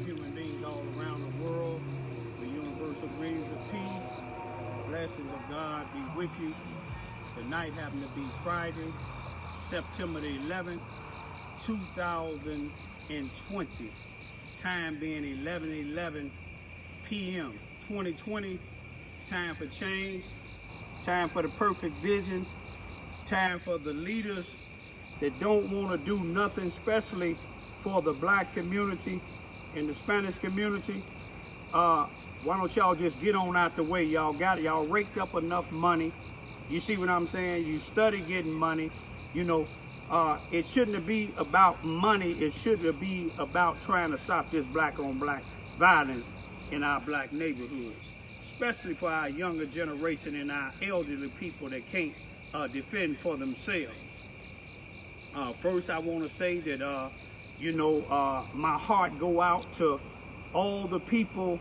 human beings all around the world. The universal greetings of peace. Blessings of God be with you. Tonight happened to be Friday, September the 11th, 2020. Time being 11:11 p.m. 2020. Time for change. Time for the perfect vision. Time for the leaders that don't want to do nothing, especially for the black community and the Spanish community. Why don't y'all just get on out the way? Y'all raked up enough money. You see what I'm saying? You study getting money. You know, it shouldn't be about money. It should be about trying to stop this black on black violence in our black neighborhoods, especially for our younger generation and our elderly people that can't defend for themselves. First, I want to say that, my heart go out to all the people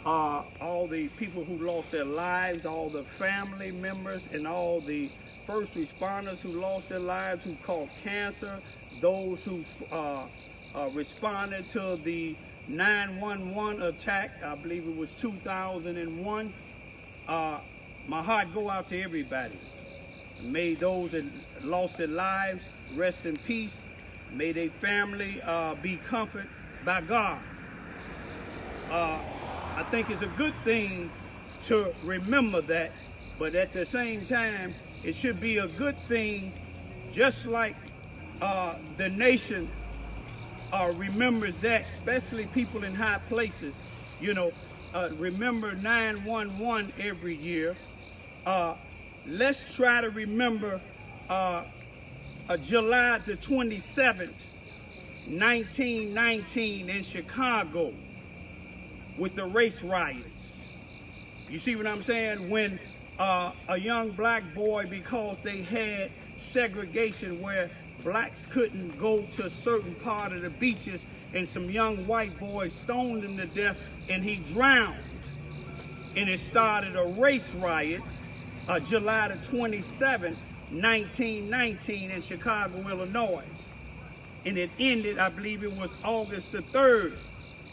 who lost their lives, all the family members, and all the first responders who lost their lives, who caught cancer, those who responded to the 911 attack. I believe it was 2001. My heart go out to everybody. May those that lost their lives rest in peace. May their family be comforted by God. I think it's a good thing to remember that, but at the same time, it should be a good thing, just like the nation remembers that, especially people in high places. Remember 911 every year. Let's try to remember July the 27th, 1919 in Chicago with the race riots. You see what I'm saying? When a young black boy, because they had segregation where blacks couldn't go to a certain part of the beaches, and some young white boys stoned him to death and he drowned. And it started a race riot July the 27th, 1919 in Chicago, Illinois. And it ended, I believe it was August the 3rd,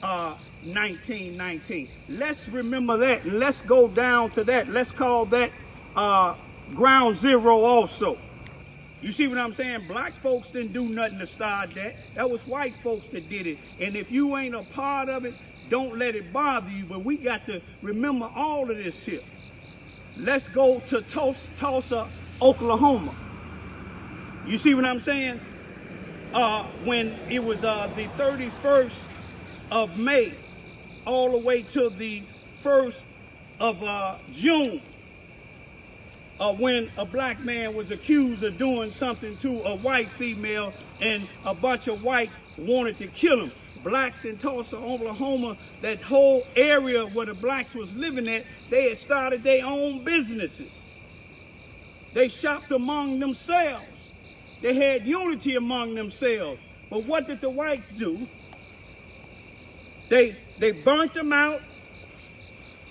1919. Let's remember that, and let's go down to that. Let's call that ground zero also. You see what I'm saying? Black folks didn't do nothing to start that. That was white folks that did it. And if you ain't a part of it, don't let it bother you. But we got to remember all of this here. Let's go to Tulsa, Oklahoma. You see what I'm saying? When it was the 31st of May, all the way to the 1st of June, when a black man was accused of doing something to a white female, and a bunch of whites wanted to kill him. Blacks in Tulsa, Oklahoma, that whole area where the blacks was living at, they had started their own businesses. They shopped among themselves. They had unity among themselves. But what did the whites do? They burnt them out.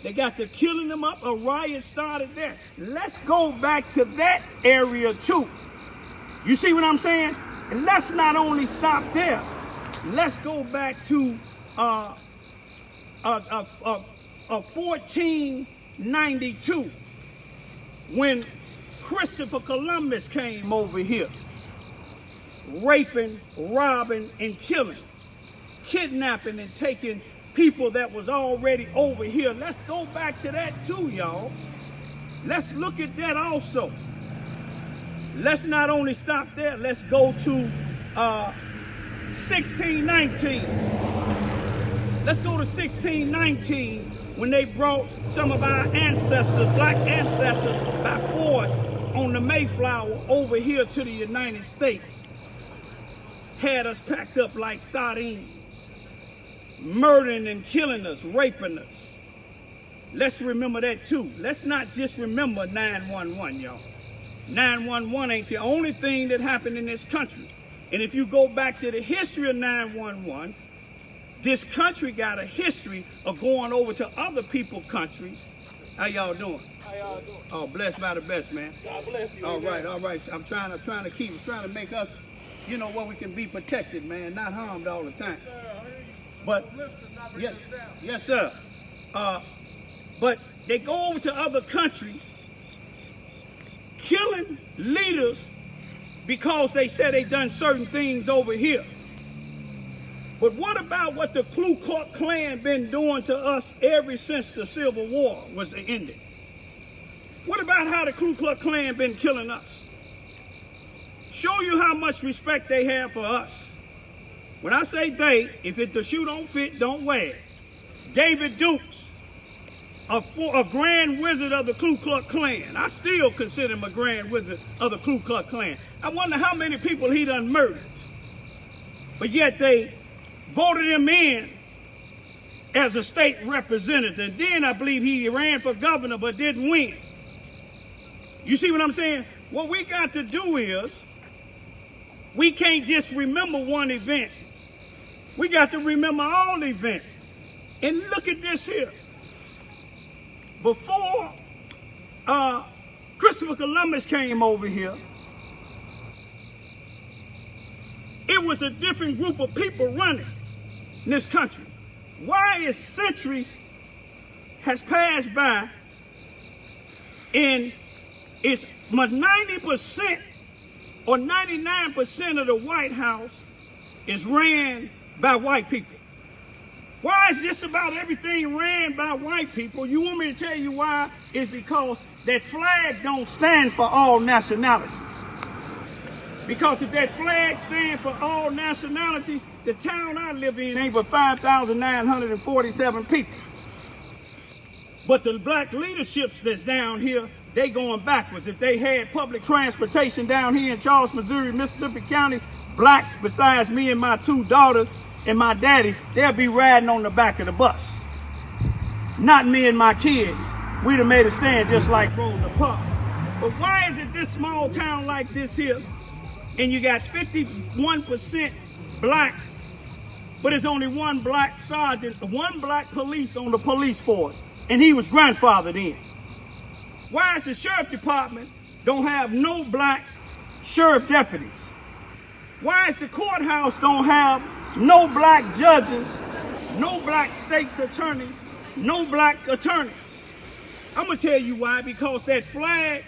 They got to killing them up. A riot started there. Let's go back to that area too. You see what I'm saying? And let's not only stop there. Let's go back to 1492, when Christopher Columbus came over here, raping, robbing, and killing, kidnapping and taking people that was already over here. Let's go back to that too, y'all. Let's look at that also. Let's not only stop there, let's go to 1619. Let's go to 1619, when they brought some of our ancestors, black ancestors, by force on the Mayflower over here to the United States. Had us packed up like sardines, murdering and killing us, raping us. Let's remember that too. Let's not just remember 911, y'all. 911 ain't the only thing that happened in this country. And if you go back to the history of 911, this country got a history of going over to other people's countries. How y'all doing? How y'all doing? Oh, blessed by the best, man. God bless you. All right. I'm trying to make us, where we can be protected, man, not harmed all the time. But yes, yes, sir. But they go over to other countries, killing leaders because they said they done certain things over here. But what about what the Ku Klux Klan been doing to us ever since the Civil War was ended? What about how the Ku Klux Klan been killing us? Show you how much respect they have for us. When I say they, if the shoe don't fit, don't wear it. David Dukes, a grand wizard of the Ku Klux Klan. I still consider him a grand wizard of the Ku Klux Klan. I wonder how many people he done murdered. But yet they voted him in as a state representative. Then I believe he ran for governor but didn't win. You see what I'm saying? What we got to do is, we can't just remember one event. We got to remember all events. And look at this here. Before Christopher Columbus came over here, it was a different group of people running this country. Why is centuries has passed by and it's 90% or 99% of the White House is ran by white people? Why is just about everything ran by white people? You want me to tell you why? It's because that flag don't stand for all nationalities. Because if that flag stands for all nationalities, the town I live in ain't but 5,947 people. But the black leaderships that's down here, they going backwards. If they had public transportation down here in Charles, Missouri, Mississippi County, blacks besides me and my two daughters and my daddy, they'll be riding on the back of the bus. Not me and my kids. We'd have made a stand just like Rosa Parks. But why is it this small town like this here, and you got 51% blacks, but it's only one black sergeant, one black police on the police force, and he was grandfathered in? Why is the sheriff department don't have no black sheriff deputies? Why is the courthouse don't have no black judges, no black state's attorneys, no black attorneys? I'm gonna tell you why. Because that flag,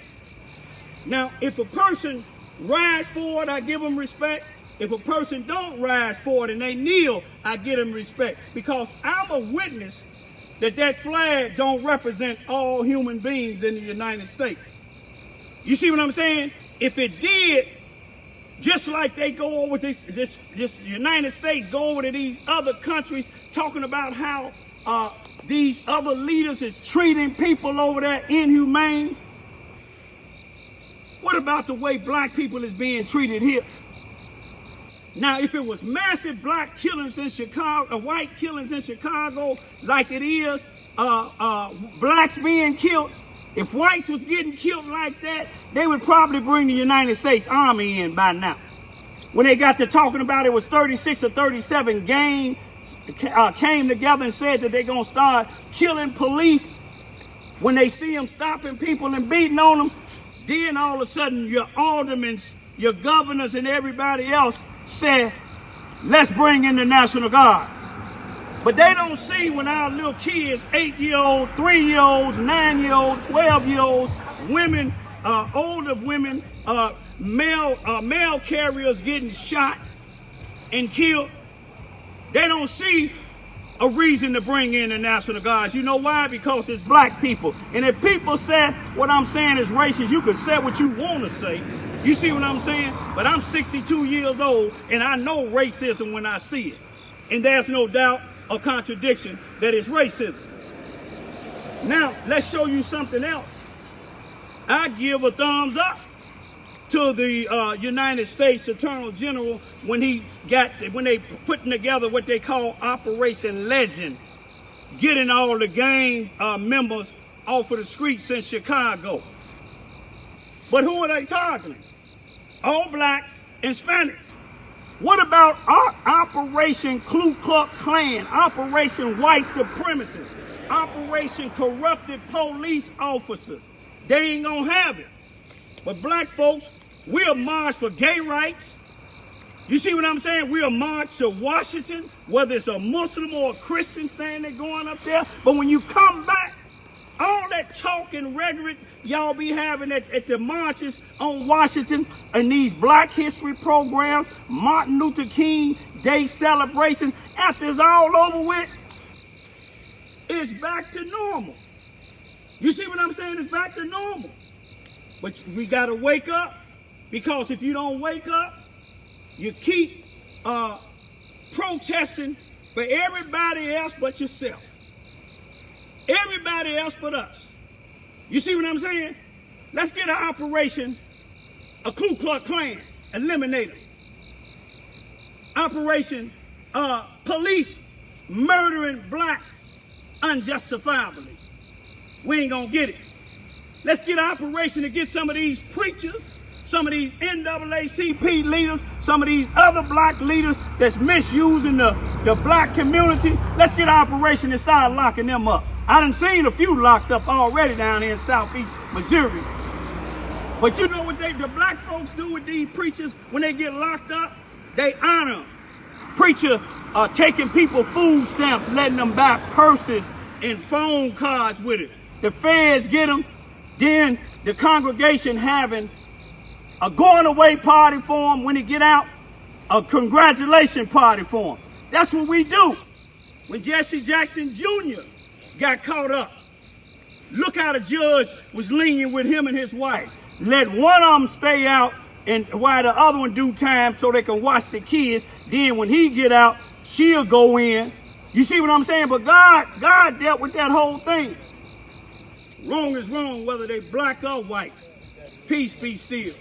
now if a person rise for it, I give them respect. If a person don't rise for it and they kneel, I give them respect. Because I'm a witness that that flag don't represent all human beings in the United States. You see what I'm saying? If it did, just like they go over this United States go over to these other countries talking about how these other leaders is treating people over there inhumane. What about the way black people is being treated here? Now, if it was massive black killings in Chicago, white killings in Chicago, like it is, blacks being killed, if whites was getting killed like that, they would probably bring the United States Army in by now. When they got to talking about it was 36 or 37 gangs came together and said that they're going to start killing police when they see them stopping people and beating on them, then all of a sudden your aldermen, your governors and everybody else said, let's bring in the National Guard. But they don't see when our little kids, 8-year-olds, 3-year-olds, 9-year-olds, 12-year-olds, women, older women, male carriers getting shot and killed. They don't see a reason to bring in the National Guards. You know why? Because it's black people. And if people say what I'm saying is racist, you can say what you want to say. You see what I'm saying? But I'm 62 years old, and I know racism when I see it. And there's no doubt or contradiction that it's racism. Now, let's show you something else. I give a thumbs up to the United States Attorney General when they putting together what they call Operation Legend, getting all the gang members off of the streets in Chicago. But who are they targeting? All blacks and Hispanics. What about Operation Ku Klux Klan, Operation White Supremacy, Operation Corrupted Police Officers? They ain't gonna have it. But black folks, we'll march for gay rights. You see what I'm saying? We'll march to Washington, whether it's a Muslim or a Christian saying they're going up there. But when you come back, all that talk and rhetoric y'all be having at the marches on Washington and these Black History programs, Martin Luther King Day celebration, after it's all over with, it's back to normal. You see what I'm saying? It's back to normal. But we got to wake up, because if you don't wake up, you keep protesting for everybody else but yourself. Everybody else but us. You see what I'm saying? Let's get an operation, a Ku Klux Klan, eliminate them. Operation police murdering blacks unjustifiably. We ain't gonna get it. Let's get an operation to get some of these preachers, some of these NAACP leaders, some of these other black leaders that's misusing the black community. Let's get an operation and start locking them up. I done seen a few locked up already down here in southeast Missouri. But you know what the black folks do with these preachers when they get locked up? They honor them. Preacher taking people food stamps, letting them buy purses and phone cards with it. The feds get them, then the congregation having a going away party for him when he get out, a congratulation party for him. That's what we do. When Jesse Jackson Jr. got caught up, look how the judge was lenient with him and his wife. Let one of them stay out and while the other one do time so they can watch the kids. Then when he get out, she'll go in. You see what I'm saying? But God dealt with that whole thing. Wrong is wrong, whether they black or white. Peace be still.